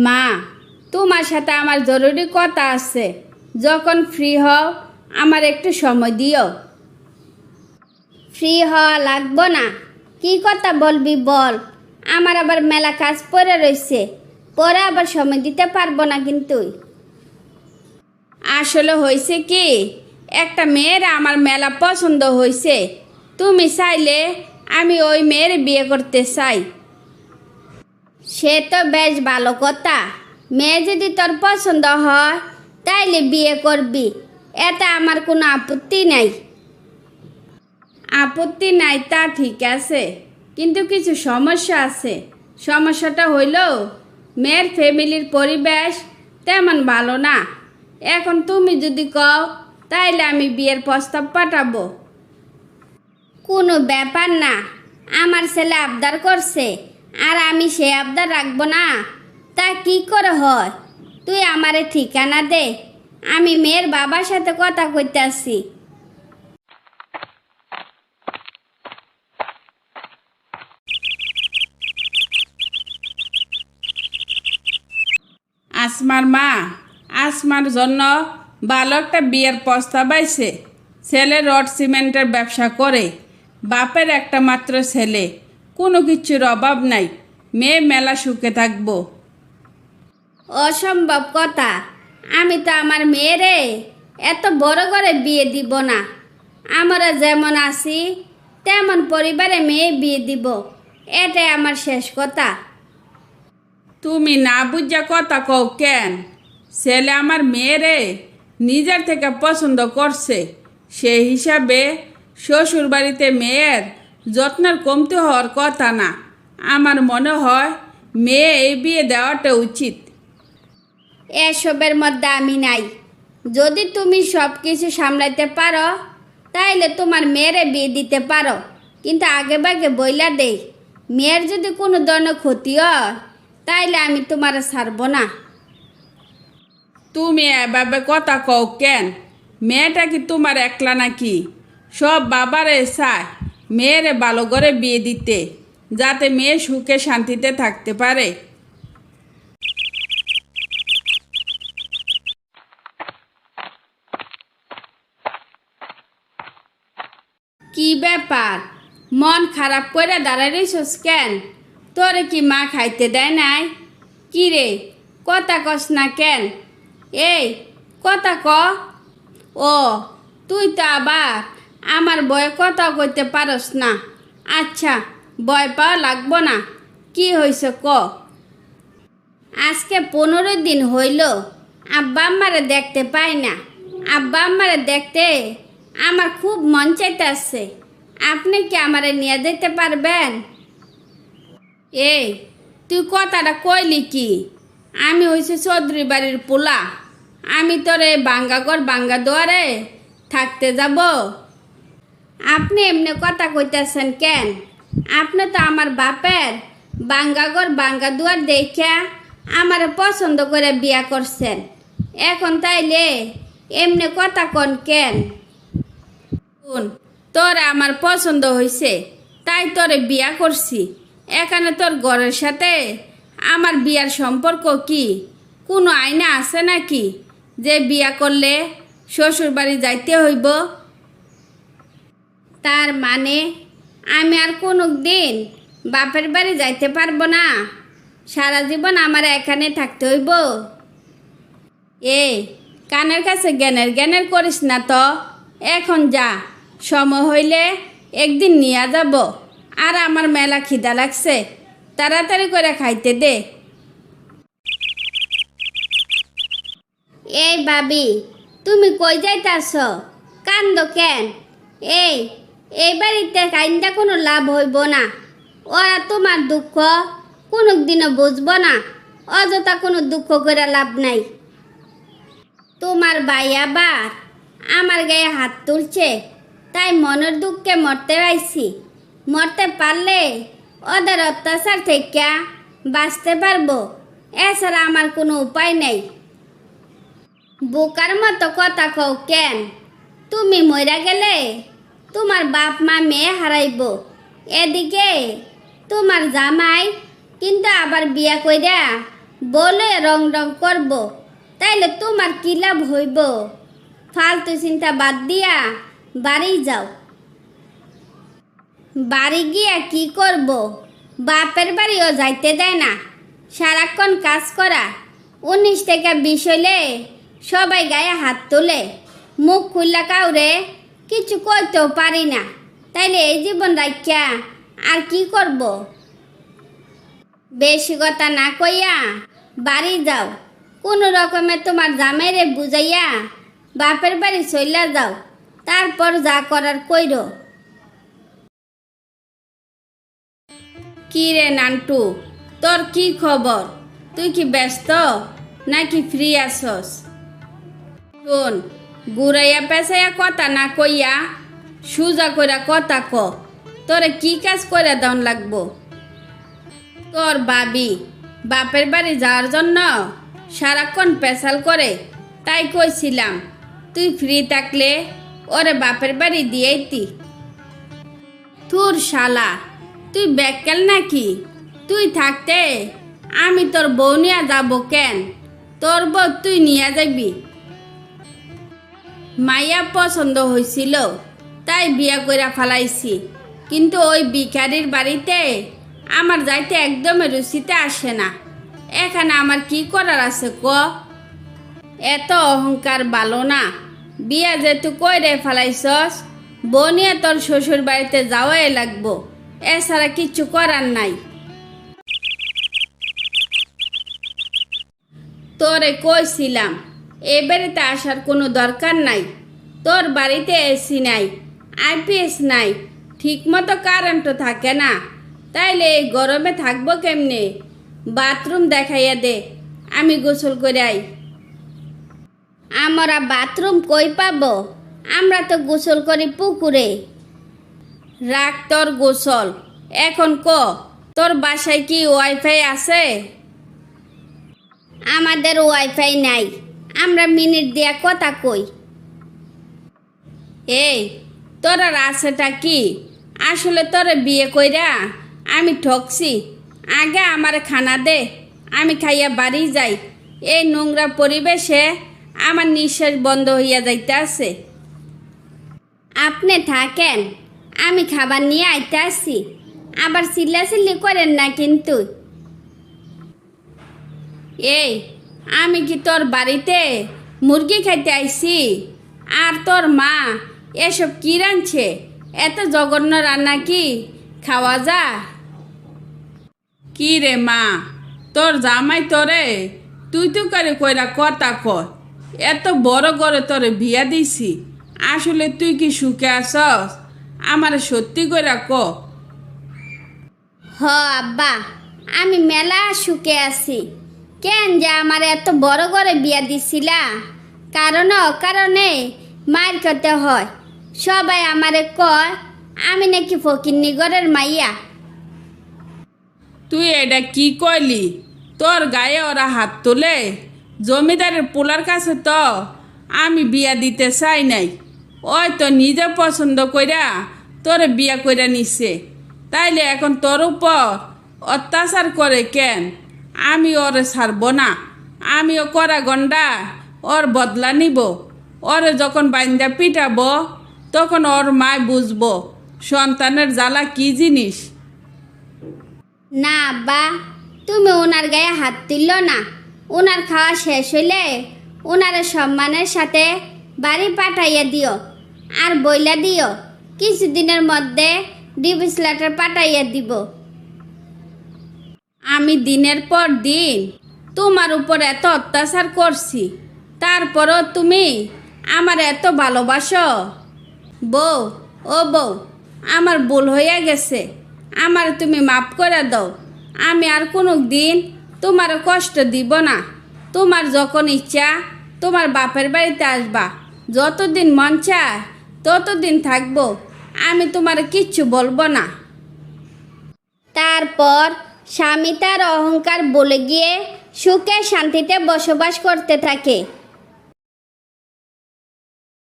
মা, তোমার সাথে আমার জরুরি কথা আছে। যখন ফ্রি হও আমার একটু সময় দিও। ফ্রি হওয়া লাগবো না, কি কথা বলবি বল। আমার আবার মেলা কাজ পড়ে রয়েছে, পরে আবার সময় দিতে পারবো না কিন্তু। আসলে হয়েছে কি, একটা মেয়ের আমার মেলা পছন্দ হয়েছে। তুমি চাইলে আমি ওই মেয়ের বিয়ে করতে চাই। সে তো বেশ ভালো কথা। মেয়ে যদি তোর পছন্দ হয় তাইলে বিয়ে করবি, এতে আমার কোনো আপত্তি নাই। আপত্তি নাই তা ঠিক আছে, কিন্তু কিছু সমস্যা আছে। সমস্যাটা হইল মেয়ের ফ্যামিলির পরিবেশ তেমন ভালো না। এখন তুমি যদি কও তাইলে আমি বিয়ের প্রস্তাব পাঠাবো। কোনো ব্যাপার না, আমার ছেলে আবদার করছে আর আমি সে আবদার রাখবো না, তা কি করে হয়? তুই আমারে ঠিকানা দে, আমি মেয়ের বাবার সাথে কথা কইতে আসি। আসমার মা, আসমার জন্য ভালো একটা বিয়ের প্রস্তাব আইছে। ছেলে রড সিমেন্টের ব্যবসা করে, বাপের একটা মাত্র ছেলে, কোনো কিছুর অভাব নাই। মেয়ে মেলা সুখে থাকবো। অসম্ভব কথা, আমি তো আমার মেয়েরে এত বড় করে বিয়ে দিব না। আমরা যেমন আছি তেমন পরিবারে মেয়ে বিয়ে দিব, এটাই আমার শেষ কথা। তুমি না বুঝা কথা কও কেন? ছেলে আমার মেয়েরে নিজের থেকে পছন্দ করছে, সেই হিসাবে শ্বশুর বাড়িতে মেয়ের যত্নের কমতি হওয়ার কথা না। আমার মনে হয় মেয়ে এই বিয়ে দেওয়াটা উচিত। এসবের মধ্যে আমি নাই। যদি তুমি সব কিছু সামলাইতে পারো তাইলে তোমার মেয়েরে বিয়ে দিতে পারো, কিন্তু আগে ভাগে বইলা দেই, মেয়ের যদি কোনো ধরনের ক্ষতি হয় তাইলে আমি তোমার ছাড়বো না। তুমি এভাবে কথা কও কেন? মেয়েটা কি তোমার একলা নাকি? সব বাবারে চায় মেয়েরে ভালো করে বিয়ে দিতে, যাতে মেয়ে সুখে শান্তিতে থাকতে পারে। কি ব্যাপার, মন খারাপ করে দাঁড়াইছিস কেন? তোরে কি মা খাইতে দেয় নাই? কি রে, কথা কস না কেন? এই কথা ক। ও, তুই তো আবার আমার বয়ে কথা কইতে পারস না। আচ্ছা, ভয় পাওয়া লাগবো না। কি হয়েছে ক। আজকে 15 দিন হইল আব্বা আম্মারে দেখতে পাই না। আব্বা আম্মারে দেখতে আমার খুব মন চাইতেছে। আপনি কি আমারে নিয়ে যেতে পারবেন? এই, তুই কথাটা কইলি কি? আমি হইছে চৌধুরী বাড়ির পোলা, আমি তোরে বাঙ্গাঘর বাঙ্গা দুয়ারে থাকতে যাব? আপনি এমনি কথা কইতেছেন কেন? আপনি তো আমার বাপের বাঙ্গাঘর বাঙ্গা দুয়ার দেখা আমার পছন্দ করে বিয়া করছেন। এখন তাইলে এমনি কথা কন কেন? তোর আমার পছন্দ হয়েছে তাই তোরে বিয়া করছি। এখানে তোর ঘরের সাথে আমার বিয়ার সম্পর্ক কি? কোনো আইনা আছে নাকি যে বিয়া করলে শ্বশুর বাড়ি যাইতে হইব? তার মানে আমি আর কোনো দিন বাপের বাড়ি যাইতে পারবো না? সারা জীবন আমার এখানে থাকতে হইব? কানের কাছে জ্ঞানের জ্ঞানের করিস না তো। এখন যা, সময় হইলে একদিন নিয়ে যাব। আর আমার মেলা খিদা লাগছে, তাড়াতাড়ি করে খাইতে দে। এই ভাবি, তুমি কই যাইতাছ? কান্দ কেন? এই বাড়িতে কাইন্দা কোনো লাভ হইব না। ওরা তোমার দুঃখ কোনো দিনও বুঝবো না। অযথা কোনো দুঃখ করে লাভ নাই। তোমার ভাই আবার আমার গায়ে হাত তুলছে, তাই মনের দুঃখে মরতে পাইছি। মরতে পারলে ওদের অত্যাচার থেকে বাঁচতে পারবো, এছাড়া আমার কোনো উপায় নেই। বোকার মতো কথা কও কেন? তুমি মইরা গেলে তোমার বাপ মা মেয়ে হারাইব, এদিকে তোমার জামাই কিন্তু আবার বিয়া কইরা বলে রং রং করব, তাইলে তোমার কি লাভ হইব? ফালতু চিন্তা বাদ দিয়া বাড়ি যাও। বাড়ি গিয়া কি করব? বাপের বাড়িও যাইতে দেয় না, সারাক্ষণ কাজ করা। 19 থেকে 20 হইলে সবাই গায়ে হাত তোলে, মুখ খুললা কাউরে কিছু কইতেও পারি না। তাইলে এই জীবন রাখিয়া আর কি করব? বেশি কথা না কইয়া বাড়ি যাও। কোনো রকমে তোমার জামাইরে বুঝাইয়া বাপের বাড়ি চইলা যাও, তারপর যা করার কইরো। কি রে নান্টু, তোর কি খবর? তুই কি ব্যস্ত নাকি ফ্রি আছস? শোন, ঘুরাইয়া পেঁচাইয়া কথা না কইয়া সুজা কইরা কথা ক। তোরে কি কাজ কইরা দাউন লাগবো? তোর ভাবি বাপের বাড়ি যাওয়ার জন্য সারাক্ষণ পেশাল করে, তাই কইছিলাম তুই ফ্রি থাকলে ওরে বাপের বাড়ি দিয়েইতি। তোর শালা, তুই বেক্কেল নাকি? তুই থাকতে আমি তোর বউ নিয়ে যাব কেন? তোর বউ তুই নিয়ে যাবি। মাইয়া পছন্দ হয়েছিল তাই বিয়া কইরা ফালাইছি, কিন্তু ওই ভিখারির বাড়িতে আমার যাইতে একদমই রুচিতে আসে না। এখানে আমার কি করার আছে ক? এত অহংকার ভালো না। বিয়া যেহেতু কইরে ফালাইছস, বনিয়া তোর শ্বশুর বাড়িতে যাওয়াই লাগবো, এছাড়া কিচ্ছু করার নাই। তোরে কইছিলাম এ বাড়িতে আসার কোনো দরকার নাই। তোর বাড়িতে এসি নাই, আইপিএস নাই, ঠিকমতো কারেন্টও থাকে না, তাইলে এই গরমে থাকবো কেমনে? বাথরুম দেখাইয়া দে, আমি গোসল করে আই। আমরা বাথরুম কই পাবো? আমরা তো গোসল করি পুকুরে। রাখ তোর গোসল, এখন ক তোর বাসায় কি ওয়াইফাই আছে? আমাদের ওয়াইফাই নাই, আমরা মিনিট দিয়া কথা কই। এই তোর আর আছেটা কি? আসলে তোরে বিয়ে কইরা আমি ঠকছি। আগে আমার খানা দে, আমি খাইয়া বাড়ি যাই। এই নোংরা পরিবেশে আমার নিঃশ্বাস বন্ধ হইয়া যাইতে আছে। আপনি থাকেন, আমি খাবার নিয়ে আইতে আসি। আবার চিল্লাচিল্লি করেন না কিন্তু। এই আমি কি তোর বাড়িতে মুরগি খাইতে আইছি? আর তোর মা এসব কি রাঁধছে? এত জঘন্য রান্না কি খাওয়া যায়? কি রে মা, তোর জামাই তোরে তুই তো করে কইরা কথা কয়। এত বড় করে তোরে বিয়া দিছি, আসলে তুই কি সুখে আছস? আমার সত্যি কইরা ক। হ আব্বা, আমি মেলা সুখে আছি। কেন যে আমার এত বড় করে বিয়া দিছিলা? কারণ অকারণে মার খেতে হয়। সবাই আমারে কয় আমি নাকি ফকিন্নি ঘরের মাইয়া। তুই এটা কি কইলি? তোর গায়ে ওরা হাত তোলে? জমিদারের পোলার কাছে তো আমি বিয়া দিতে চাই নাই, ওই তো নিজে পছন্দ কইরা তোরে বিয়া কইরা নিছে। তাইলে এখন তোর উপর অত্যাচার করে কেন? আমি ওরে ছাড়ব না, আমিও করা গন্ডা ওর বদলা নিব। ওরে যখন বাইন্দা পিটাবো তখন ওর মায় বুঝবো সন্তানের জ্বালা কি জিনিস। না আব্বা, তুমি ওনার গায়ে হাত তুলল না। ওনার খাওয়া শেষ হইলে ওনারে সম্মানের সাথে বাড়ি পাঠাইয়া দিও, আর বইলা দিও কিছুদিনের মধ্যে ডিভোর্স লেটার পাঠাইয়া দিব। আমি দিনের পর দিন তোমার উপর এত অত্যাচার করছি, তারপরও তুমি আমার এত ভালোবাসো? বউ, ও বউ, আমার ভুল হইয়া গেছে, আমার তুমি মাফ করে দাও। আমি আর কোনো দিন তোমার কষ্ট দিব না। তোমার যখন ইচ্ছা তোমার বাপের বাড়িতে আসবা, যতদিন মন চায় ততদিন থাকবো, আমি তোমার কিচ্ছু বলবো না। তারপর স্বামী তার অহংকার বলে গিয়ে সুখে শান্তিতে বসবাস করতে থাকে।